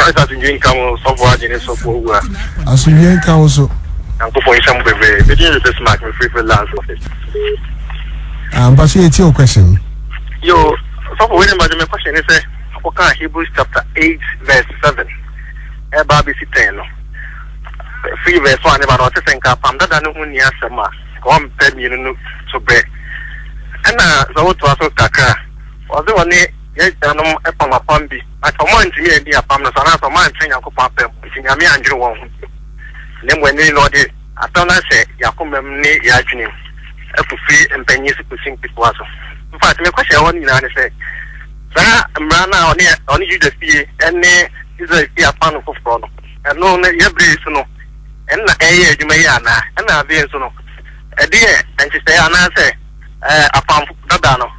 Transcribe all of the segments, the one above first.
Christ as in come so far in so for as in council. And go for some baby. Begin with this match with free freelance office. But it's your question. Yo, so for winning, but my question is, okay, Hebrews chapter 8, verse 7. Baby Siteno. Free verse 1 about what I think I'm not done when you ask a man. Come, tell me, so bad. And so what was Kaka? Was the one yet, upon a pumpy. I command you, dear Pamela, and I command train Uncle Papa, which I mean, Andrew won't. Then when they know it, I thought I said, Yakum, Yajinim, free and pennies to sing people. In fact, my question I want you to say, Sir, I'm on you to see, and is a pan of problem. And no, every no, and you may and I've been so. A dear, and she say, and I say, a pump, Dadano.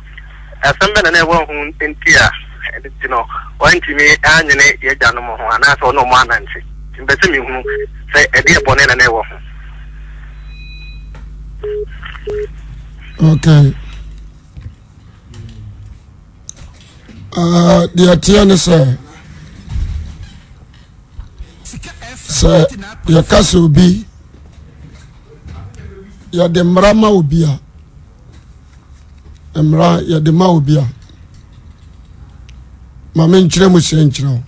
As some men and everyone in Tia, one to me, and you done more, and I saw no man and she. In better me, say, a dear bonnet and ever. Okay. The Atiana say, your castle will be. Ya de mrama ubia emra ya de ma ubia mama nkyere mu hye nkyere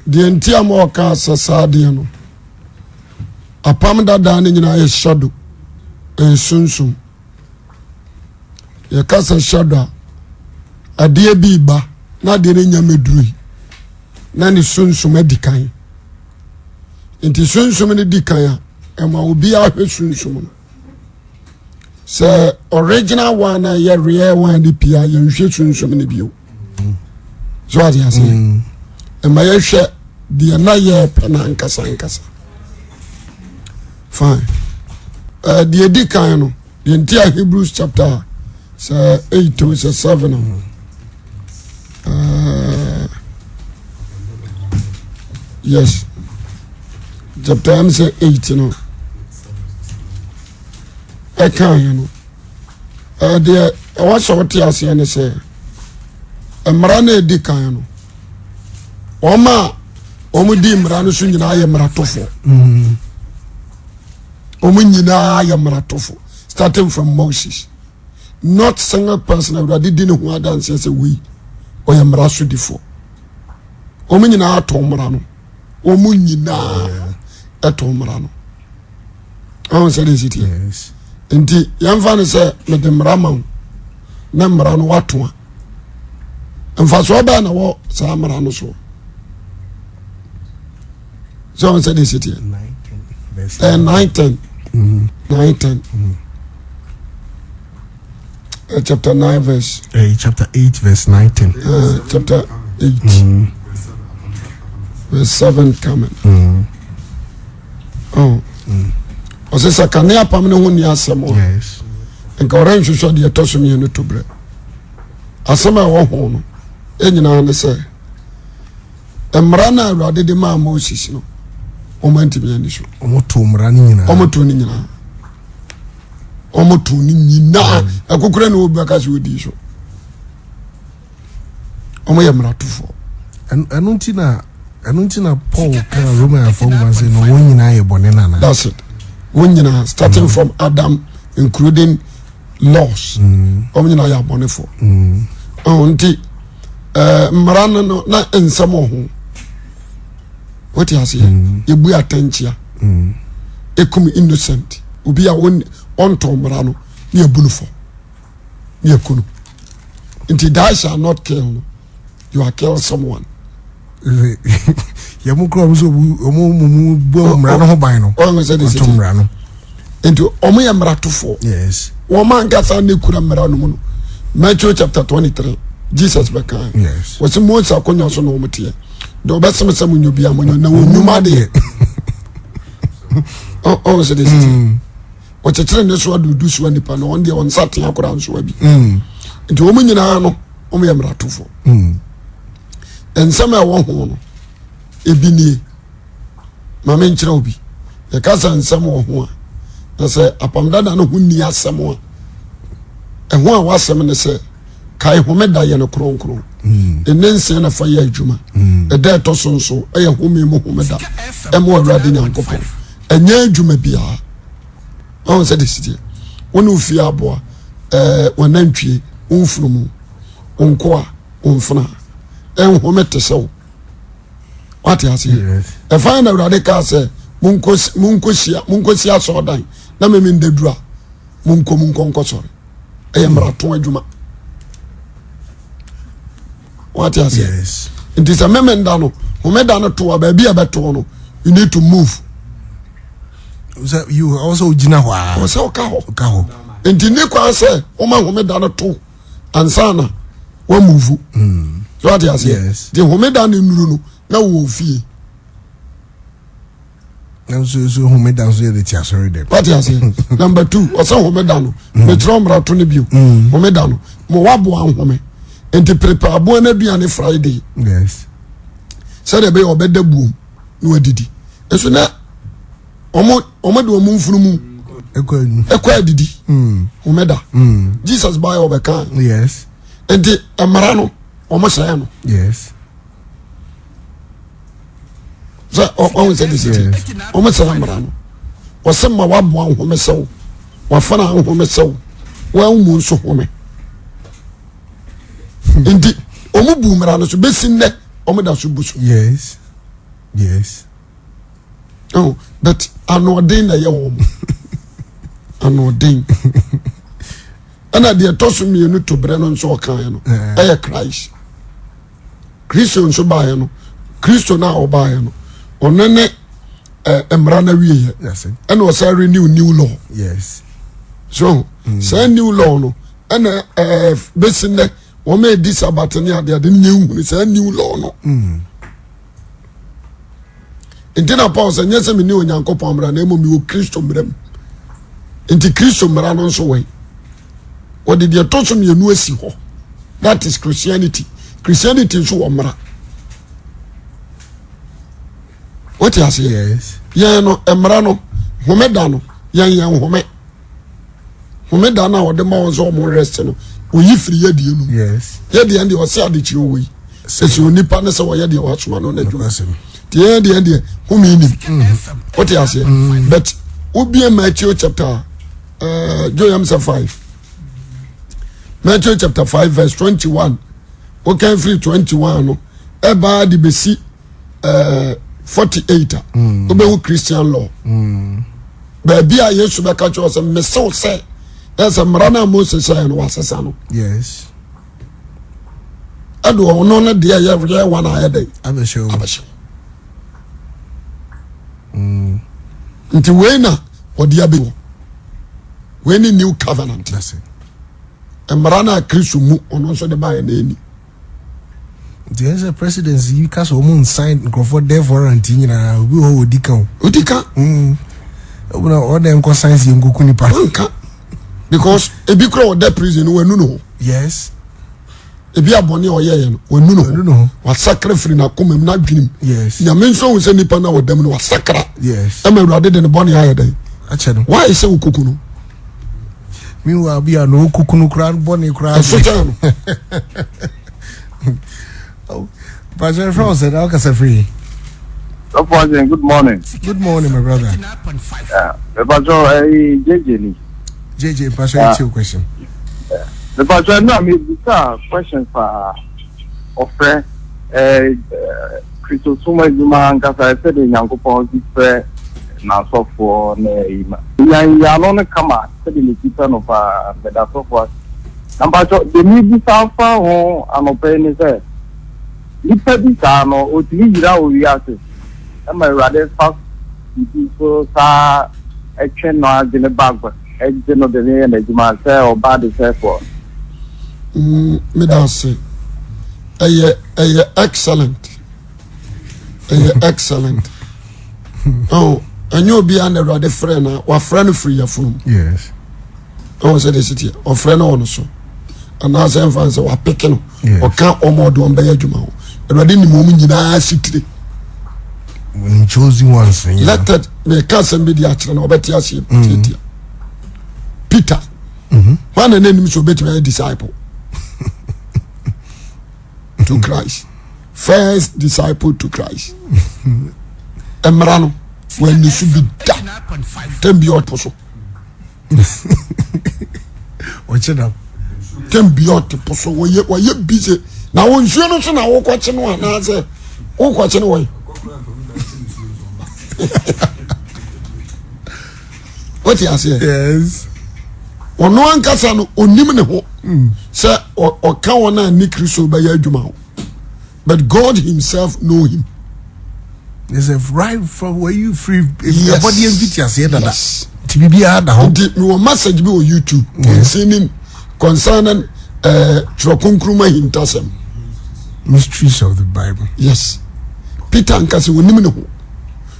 de ntia ma oka sasa de no apam dada ne nyina ye shadow ensunsum ya kasa shadow ade bi ba na de ne nyameduri na ne sunsum adikan enti sunsum ne dikan Emma will be out with soon. Sir, original one, a real one, the Pia, you should soon so many view. So I say, and my share the anaya penancasa. Fine. The Edicano, the entire Hebrews chapter 8 to 7. Yes. Chapter 8, you know. I can't, you know. Dear, I was so tears and say, a marane dicano. Oma, Omudi Maranusun, I am Ratofo. Omunina, I am Ratofo. Starting from Moses. Not single person that didn't want to dance as a we, or am Rasu defo. Omunina Tomrano. Omunina. Eto mrano. I said is it yes. Indeed, young fan say let them ramon. Namrano watwa. And for so bad na wo samrano so. So I said is it here. 19. 19. Chapter 9 verse. Chapter 8 verse 19. Chapter 8. Verse 7 coming. Oh. Ose sakane apam ne ho ni asem o. Yes. Enka oran hwehwe de etoso me no to bre. Asem a wo ho no. Enyina ne se. Emra na awade de ma Moses no. O manti me ani so. Omoto mra ni nyina. Omoto ni nyina. Omoto ni nyina. Akokura na obi aka se odi so. Omo ye mra tufo. Anuntina Paul can Roman for one say no one in I bonena. That's it. One starting from Adam, including laws. Omina ya bonefo. Onti marana no na ensamo ho. What you say? You be attention. Ekum innocent. Obi a on to marano ni ebunufo. Ni ekunu. Inti thou shall not kill. You are kill someone. Yamukro so omo bo mrano ho ban no o say this mrano into omo ya mratofo yes wo man gasa ne kura mrano mu no Matthew chapter 23 Jesus bekan yes was Moses akonya so no omotie do besem sem nyobi amonyo na wonuma de oh say this o chetere ne so adudu so nipa no on de on satin akora nso abi into omo nyina no omo ya mratofo and some I want one. Ebini, Mamma Chrobi, the cousin some one. I say, upon that, I know who near someone. And one was some and say, kai homeda ye no kronkron enense na fa ye adwuma eda to sonso eye home mo homeda emo awrade nyankopon enya adwuma bia on se desiti wonu fi aboa wanantwie unfunumu onkoa onfuna home tesew what you see e find awrade ka se munkosia so dan na memi ndedura munko sore eye mrato adwuma what you say Yes. it is a memenda no homeda no to baby abeto no you need to move So you also jina hwa. o se o ka ho Ka nti ni kwa se o ma homeda no to ansana wa move so what you say Yes. the homeda no nuru no na wo fie Now so home down so the tia sorry them. what you say number 2 o se homeda no me tro mrato ne bio homeda no mo wabo anhome nti prepare abo na duane Friday Yes. said be obeda buom na wadidi eso na omo de omo mfunumu ekwa adidi homeda Jesus buy obeka Yes. nti amara no omo saya no Yes. so on said this omo saya amara no wasema wabo anhome sew wafana anhome sew wa mu nso home nti omo bu mara no so besin ne omo da so busu Yes. Yes. oh but anodin na ye wo anodin ana de toso mienu to bre no nso kan no eye Christ nso ba ye no Christo na oba ye no onene emra na wiye That's it. ana o say renew new law Yes. so say new law no ana besine wo me di sabat ne ade new say new law no Intina Paul say nyese me ni onyankopon mra na emo mi wo Kristo mram. Inti Kristo mra no so we. O de de to so me nu asi ho. That is Christianity. Christianity so wo mra. What you say? Yes. Yeah no emra no homeda no yan home. Homeda na o de ma wo so mo rest no. Oyi firi yedie nu. Yes. Yedie ndi o se ade chiro we. Esi onipa ne se wo yedie wo asoma no na dwuma. The whom you need. What you say? But Ubi Matthew chapter Joel 5. Matthew chapter 5, verse 21. Okay, free 21. No, eba di besi 48. Obe Christian law. Baby, I used to be catch us and me so say. There's a Marana Moses and Wasasano. Yes. I do no dear every one I had. I'm sure. Nti wena odi abewo weni new covenant. That's it. Emrana Kristo mu ono so de bae na eni. There's a presidency you cast woman sign for there for anti na obi ho odika. Odika Obuna all them ko signs you ngoku nipa. nka because ebi kro o de prison wenu no. Yes. Ebi abone oyeye no wenu no. Wa sacrifice na komam na dwenim. Yes. Nya menso wo se nipa na wodam no wa sakra. Yes. Ema urade de ne bone ayede. Ache no. Why say ukuku no? Mi wa bia no okuku no kra bone kra. Asocha no. Oh. But your friend said I was free. Good morning. Good morning, my brother. But JJ, pass your question. The budget, no, I mean, question for offer Christo Suma Juma, because I said in Yanko Ponzi fair, now so for Yanon come out, said in the kitchen of the software. And but the need alpha or an open is there. If I no, or to me, we are to. Am I rather fast? So, a chain no in the bag, a general the name and Juma say or bad is therefore. Me da say excellent. Excellent. Oh, and you be under the friend or friend free your phone. Yes. Oh, said the city or friend on so. And as infants are picking or can't or more do on by Juma. And I didn't moment in our city. When you chose once, let that may cousin be the action or better as Peter. One and enemy so better a disciple. to Christ. First disciple to Christ. Emrano, when you should be done, then be out poso. Watch it up. Then be out poso. Why you busy? Now, when you know, so now walk watching one. I say, walk watching away. What you say? Yes. One one casano on Nimene, sir, or Kawana Nikriso by Yajumao. But God Himself know him. There's a right from where you free. Yes. Body and videos here that. Yes. To be hard now. No message be on YouTube concerning Trokunkruma Hintasem. Mysteries of the Bible. Yes. Peter and Cassie will know.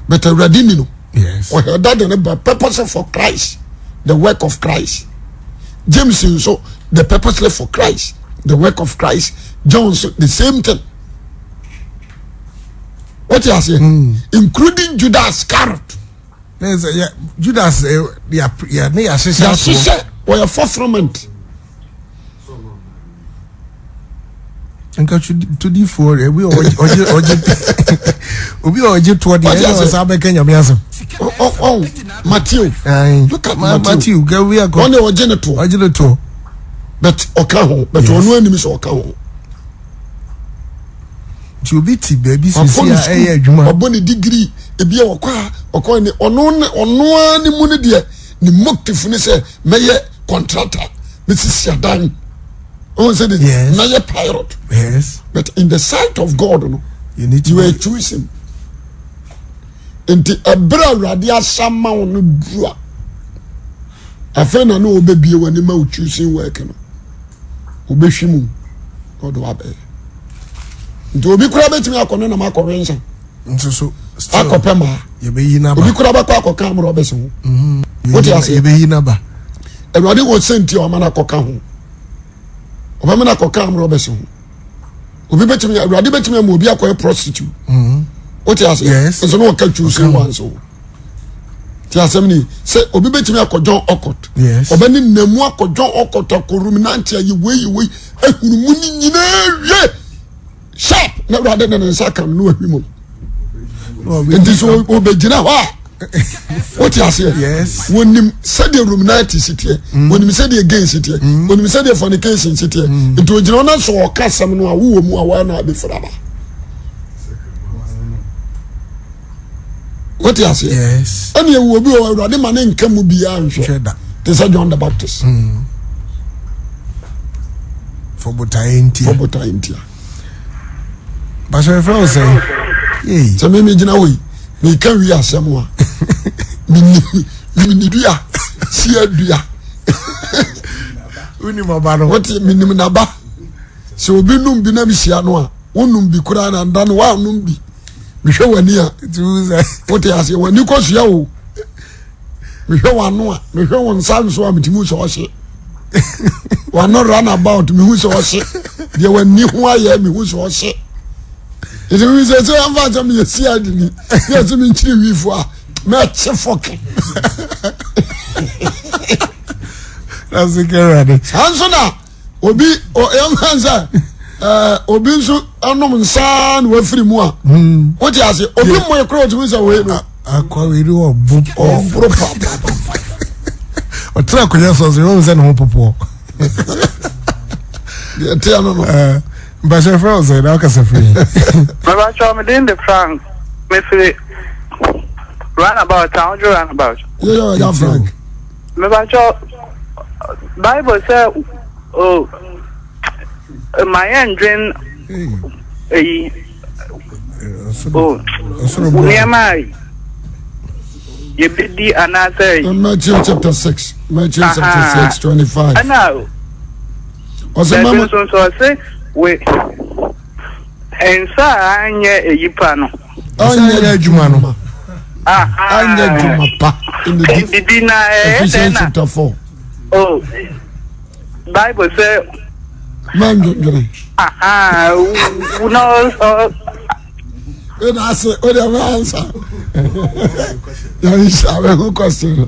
But a radinino. Yes. Or that and purpose for Christ. The work of Christ. James so the purposely for Christ. The work of Christ. John so the same thing. What you are saying? Including Judas Iscariot. There's Judas, yeah, sister, or your fulfillment. And got you to the four, we all toward the end of Oh, Matthew. Look at Matthew. We are going to genital. But Okaho, but no enemies Okaho. To be baby, a bonny degree, a beer or qua, or coin on one money dear, the mock to finish a mayor contractor, Mrs. Shadan. Oh, said it, yes. Mayor pirate. Yes. But in the sight of God, you need to choose him. Into a bra radia sama on the I find I know baby when the mouth choosing working. Ubeshimu, God wabe. Do be crabbe to me a corner of my correction. So, Akopema, you be in a backward camera Robinson. What you say, be in a bar. Everybody was sent to your manacocam. Omanacocam Robinson. Will be better me, Raddy better me, will be a quiet prostitute. What you say, yes, there's no catch you say one so. Tiasemini, say, Obi better me a John Okot. Yes, Obenin Nemoa John Okot or Coruminantia, you way, a Muni. Sharp, not rather than a second, no human. It is all Obejina. What you say? Yes. When you said the Ruminati city, when you said the gay city, when you said the fornication city, it was not so custom who are before. What you say? Yes. And you will be already my name come be answered. This is John the Baptist. For Botaintia. But your friend say, "Hey, so me way. Me can we are someone. Me do ya, see ya do ya. What minimum naba? So be num be na be sia no a, wonum bi kura na nda no wa num bi. Me hwe wani a, what you say when you cause ya o. Me hwe wano a, me hwe won san so a metimu so hye. We not run about me who so hye. Dey wani ho aye me who so hye. It is so I'm about to be a CID. Yes, I'm in Chile for match fucking. That's the ready. Answer now. Obi or young Hansa. Obi so unknown son were free more. What you say? Obi more crowd was away. I call you or book or proper. Or track with us the rose and hope. The but your friend said, "How can I free?" My child, me in the Frank, me free. Runabout, town runabout. Yeah, Frank. My child, Bible said, "Oh, my engine, near my." You did the another. Matthew chapter 6. Matthew chapter 6, 25. I know. Also, Mama, so I say. We and so anya eyipano anya jumano anya jumapa in the Ephesians chapter 4. Oh, Bible say man no when I say what the answer you is a question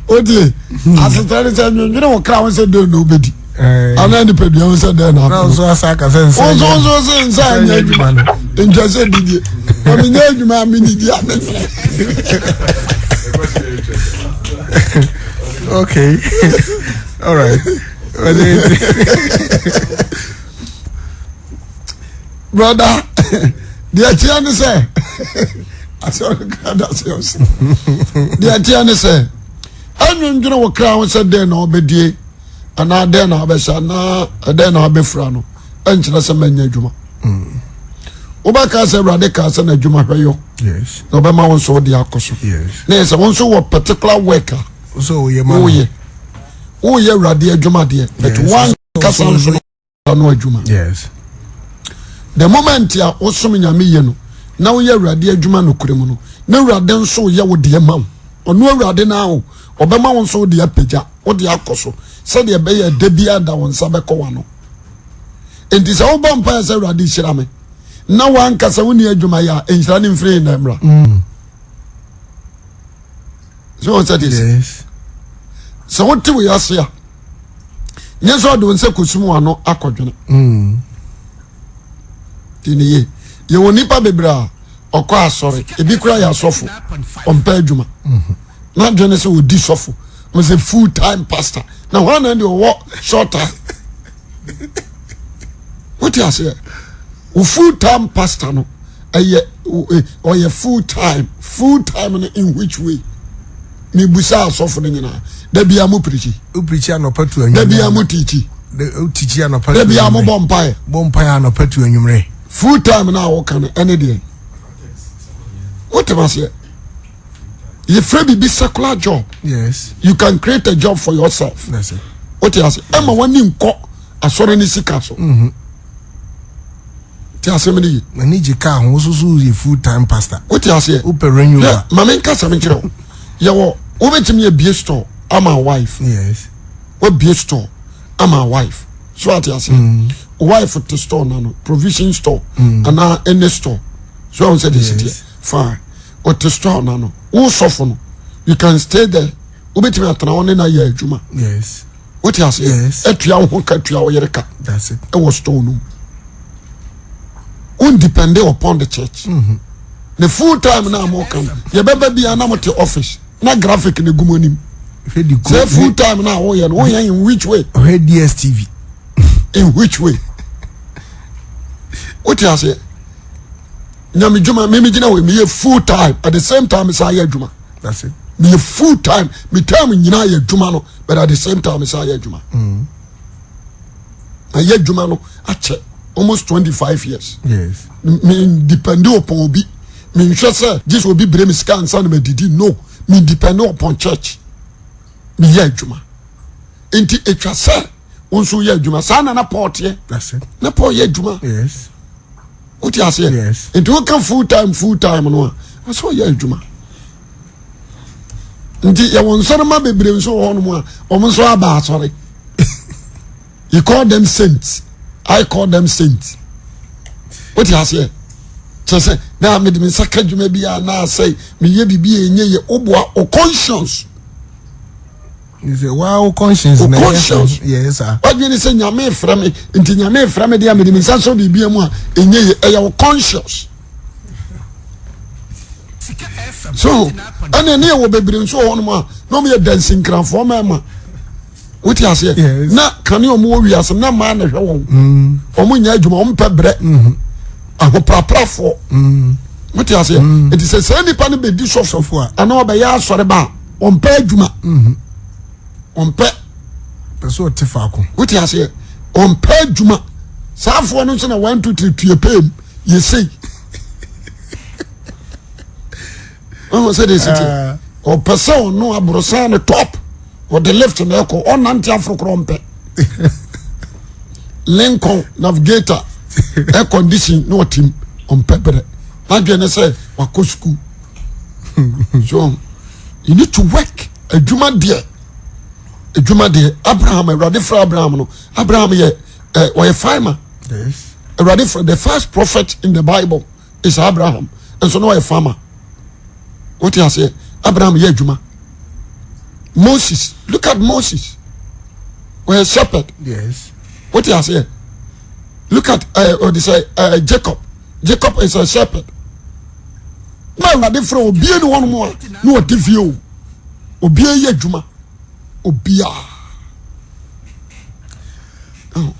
Odi as the you know crowd say don't nobody ana ni pedua on say den na so asaka sense so sense anya adwuma nja say didie o mi nya adwuma mi ni dia okay. All right. Brother, the Atiana say, I saw that's yours. The Atiana say, I don't know what crown said there no be die, and now then I'll be sana, and then I'll be frano, and just a many juma. Obaka say Radicas and a juma rayo. Yes. No, but my own so the acoso. Yes. There's also a particular worker. So, yeah, oh, yeah, Radia Juma dear, but one Cassan no Juma. Yes. The moment ya also minya me now ye Radia Juma no Kurimuno. No Raden so ya would dear mam. Or no Radin now, or Bama on so dear Peja, or the Acoso. Said the Bay a debia da on Sabacowano. And this old bumpire said Radishame. Now one Casawunia Jumaya and running free in Emra. So what's that is? Yes. So what do we ask here? Yes, I don't say Kusumu no aquadron. Tini ye will nipa bebra or qua sorry. If you cry a sofu on Pejuma. Not Genesis would disofu. Was a full-time pastor. Now one and you walk shorter. What you say? Full-time pastor no. Or a full-time in which way? Mi busa asofo nyina da bia mo preach no patu anwumre da bia mo teach no patu da bia mo bompae no patu anwumre full time na wo kan ene de what was it you free be secular job. Yes, you can create a job for yourself. That's it. What you say Emma wani nko asore ni sika so ti asemeni mani jika ho so full time pastor. What you say open you mama nka sa menchiro yawo obetimi e bie store am my wife. Yes, what bie store am my wife. So what you say wife at the store no provision store and now any store. So I said this fine or the store no who suffer no you can stay there obetimi atana one na ya adwuma. Yes, what you say etua ho ka tua oyereka. That's it. E was store no undependent upon the church. The full time now more come ye beba bia na mote office na graphic ne gumonim say full time now oh yeah in which way DSTV in which way what you say nyame juma me gina we me full time at the same time say adwuma. That's it. Me full time me time nyina ye adwuma no but at the same time say adwuma aye adwuma no ache almost 25 years. Yes, me depend upon obi me say this will be brem scan sound me didi no me depend upon church me ye adwuma enti etwa say onso ye adwuma sa na port ye. that's it. Na port ye adwuma. Yes, what you say yes enti we can full time no a so ye adwuma enti ye won so ma bebre so ho no a omonso aba sorry you call them saints, I call them saints. What you say say na me de saka dwuma bia na say me ye bibia enye ye oboa o conscience. You say wow conscience na conscience. Yes sir. What you say nyame fra me nti nyame fra me de me de so bibia mu a enye ye e your conscience. So ane ne wo bebre so ho no a no me dancing cran for mama. What you say na kan yo mo wi asem na ma na hwe won omo nya adwuma o mpa bre ahopra for what you say it is a nipa ne be di sofo a ana obeya asore ba o mpa adwuma o mpa person otifaako what you say o mpa adwuma saafo no so na 1 2 3 tue pem ye sei o say this o person no abrosa no top or the left and echo on anti-afro-crompe. Lincoln navigator air condition no team on pepper. Not gonna say wako school. So you need to work a juma dear. Abraham a ready for Abraham no Abraham ye or a farmer. Yes, A ready for the first prophet in the Bible is Abraham, and so no a farmer. What you say Abraham ye juma. Moses, look at Moses. a shepherd. Yes. What you say? Look at what they say, Jacob. Jacob is a shepherd. Now they from Obia no one more. No what if you Obia ye juma. Obia. Oh.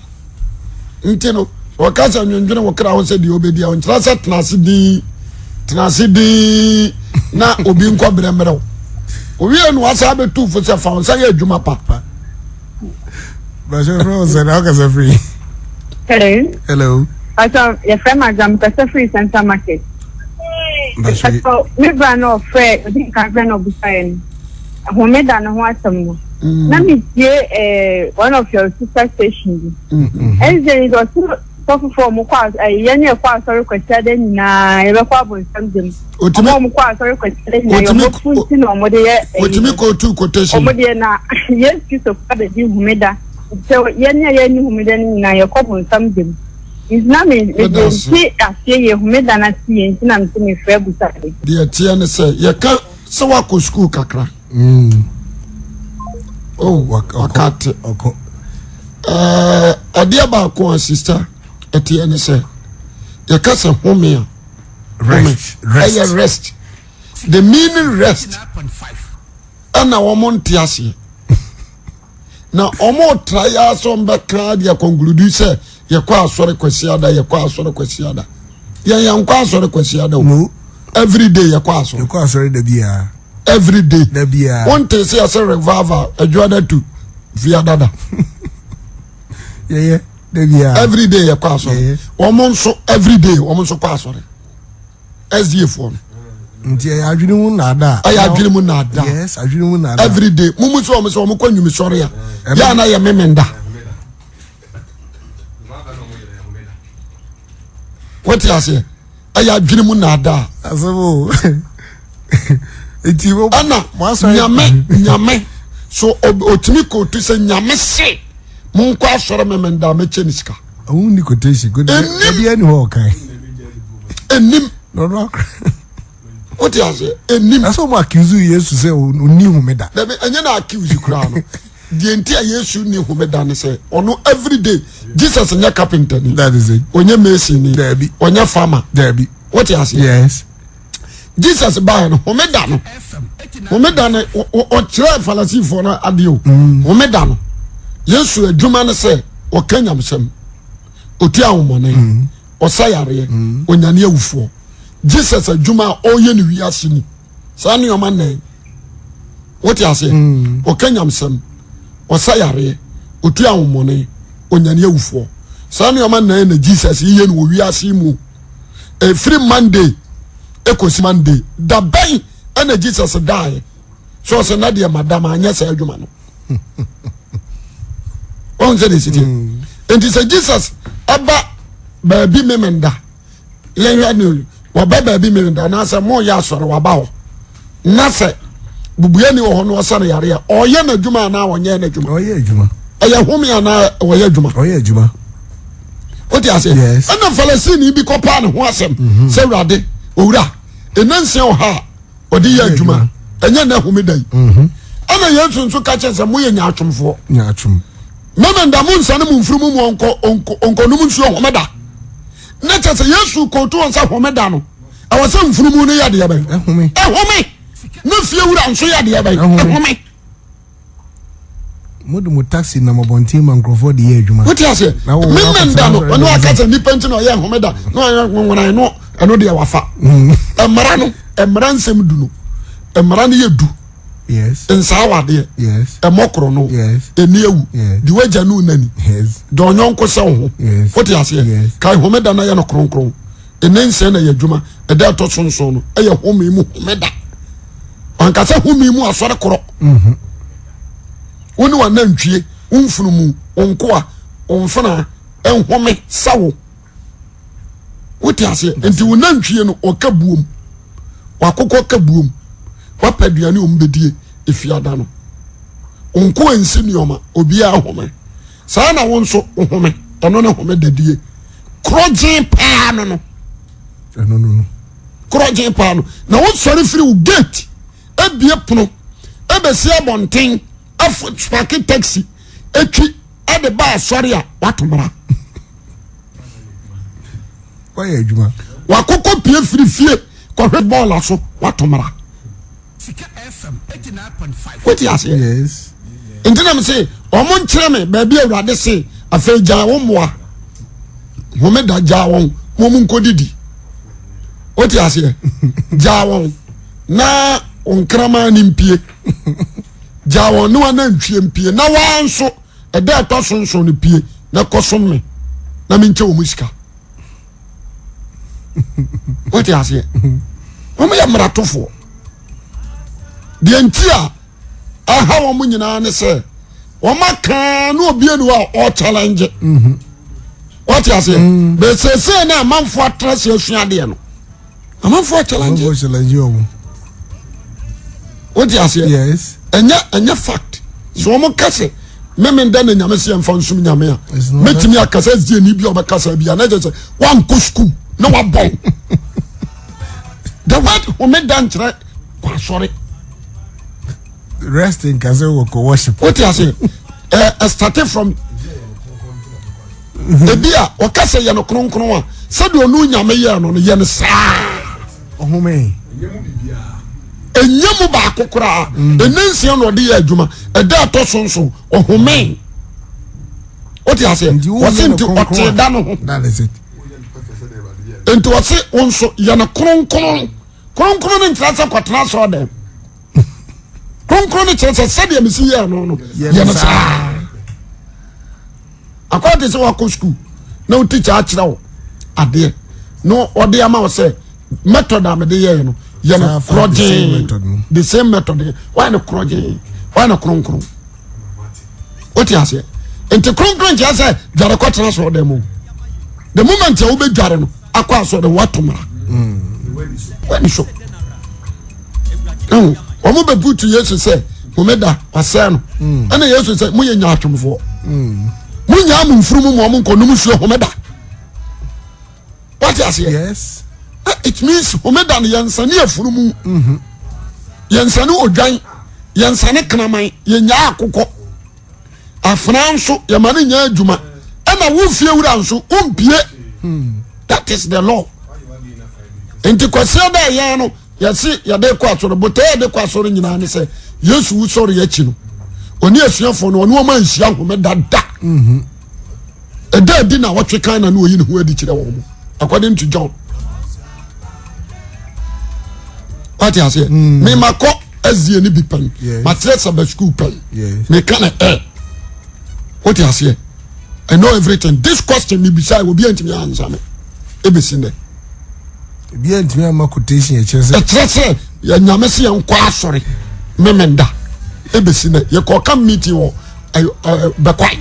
Ntino. Wakaza nyonjona wakra won say di obedia on trasa tenase di na obi nkwa bremrew. Owi enu asa be tu fo se fa on say adwuma papa. But your friends and how can free? Hello. I saw your friend Madam Free Center Market. So me brand of friend, I think I brand of Busain. Who made an awesome. Let me see one of your sister stations. And there is also for Mukwas, a young class or question na irreparable something. Mukwas or question no more. What you call two quotation? Yes, piece of father who made that. So yen who made your couple something. It's not me. See, I see you made an see and I'm seeing fair beside. Dear Tiana say, you can't so I could school kakra. Oh, wakati. A dear Balco sister, a Tiana say, you can't say home here. Rest. The meaning rest. And a woman tiasi. Now, omo try some background, you conclude, say, you quite sorry question, you quite sorry question. You quite sorry question. No, every day you quite sorry, the beer. Every day, the beer. One day, say, I say, revival, a Jordan to via dada. Yeah, the beer. Every day you quite sorry. Almost so every day, almost so quite sorry. SDF one. I dream nada. I dream nada. Yes, I dream nada. Every day, Mumu so almost almost when you miss sorry. Yana ya memenda. What you say? I dream nada. Asabo. Anna, nyame. So otimiko to say nyame say. Munkwa soro memenda me cheniska. Only quotation. Good. Maybe any okay. Enim. No. What you say? That's what I accuse you to say. Uni humeda. And you accuse you crown. The entire years you knew humeda say. Or no every day. Jesus and your carpenter. That is it. When you mason, Debbie. When your farmer, Debbie. What you say? Yes. Jesus buying humeda. Humeda or try fallacy for no adio. Humeda. Yes, you a German say. Or Kenyam sem. Otia money. Or sayare. When you're near ufo. Jesus a Juma oye ni wiasini. Sani your man name. What you say? O Kenyam sem. O sayare. O tia umone. O nyanye ufo. Sani your man name Jesus iye ni wiasimu. A free Monday. Ekosi Monday. Da bay ene Jesus die. So se na dia madam anya sa adwuma no. On say this thing. And say Jesus aba baby memenda. Yenwa ni wababa bi miranda na se mo ya soro waba ho na se bubuye ni wo no sare yare ya oye na dwuma na wonye na dwuma oye dwuma aya humi ana oye dwuma what you say yes ana falasini bi kopa ne ho asem se wrade owura enanse o ha odi ya dwuma enya na humi dai ana yesu nso ka che se mo ye nya atwomfo mama ndamu nsane mu mfurumu mu onko num nsuo homeda na chese yesu ko to onsa homeda no awase mfurumu no yade yaban ehome na fie wura nso yade yaban ehome modu taxi na mabonti mankrofo de adwuma what you say memenda no ono akata ni penti no ye homeda no nwona no eno de wafa emra nsem du no emra ne yedu yes nsawade yes emokro no yes eniewu di waja no nani yes do nyonko se ho what you say kai homeda na ye no kronkron enense na ye dwuma eda to sonson no eye homi mu homeda anka se homi mu asore kro woni wa nantwie unfunumu onkoa onfana enhome sawo what you say enti wo nantwie no okabuom wakokọ kabuom wapaduane ombedie efiada no onko ensi nioma obi ahome saa na wonso ohome eno na home dadie kroje pa no no kroje pa no na wonsori firi wo gate ebie pono ebesi abonten afu spaki taxi etwi ade ba asori a watomra why adwuma wakoko pie firi ko hwe ball aso watomra Sika FM 89.5 what you say yes ntina me say omo nkyere me ba bia awurade say afa gya wo moa home da gya won mo mu nkodidi what you say gya won na onkrama ni mpie gya won no na ntwie mpie na wanso eda atosonso no pie na kosom me na me nche wo musika what you say omo ya mratofo de ntia aha wo mu nyina ne se wo maka no obie no a o challenge what you say be se na manfo atrase asuade no amanfo challenge what you say yes enya fact so mo kase meme nda na nyame se mfa nsum nyame a metimi akasa zie ni bi obekasa bia na je se wan ko school na wa bon the word who made dan try kwa sorry rest in kaze woko worship what you say started from the bia o kasa ye no kronkron a se de onu nyame ye no ye ne saa ohome enyemu ba akokora enensia no de ye adwuma eda atosonso ohome what you say what into oteda no that is it enti wose wonso ye no kronkron ne ntrasa kwatena so dem kronkron ne chese se de mesi ye no ye no saa akwati se wa ko school na o teacher a kira wo ade no ode ama wo se method am de ye no ye no project the same method why no project why no kronkron what you say enti kronkron je say dware kwatena so dem the moment you be dware no akwa so de watomra when so omo be put yesu say momeda wase no ana yesu say mo ye nya atwomfo munya amfrumu mo mo konum suo homeda what you say yes it means homeda no yansane afrumu yansane odwan yansane knaman yenya akokɔ afranso yamane nya adwuma ana wo fie wura nso ompie that is the law enti kwase da ye no yesi yade kwa asoro bote yade kwa asoro nyina ne se yesu wu soro ya chi no oni asuafo no oni o man hia homeda da eda di na wotwe kan na no oyi ne ho adi kire wo mo according to John what you say me mako azie ni bi pan matresa ba school pan me kan what you say I know everything this question me beside will be antimi answer me ebesinde bi antimi ama quotation e chese ya nyame se enko asori memenda ebesinde ye ko kam meeting wo be kwai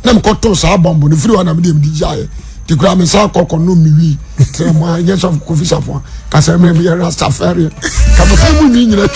na mko to sa bombo ni free wana me dem di jaye ti kura me sa kokko no mi wi se mo yes of coffee shop ka se me rasta ferry ka mo fu mu nyina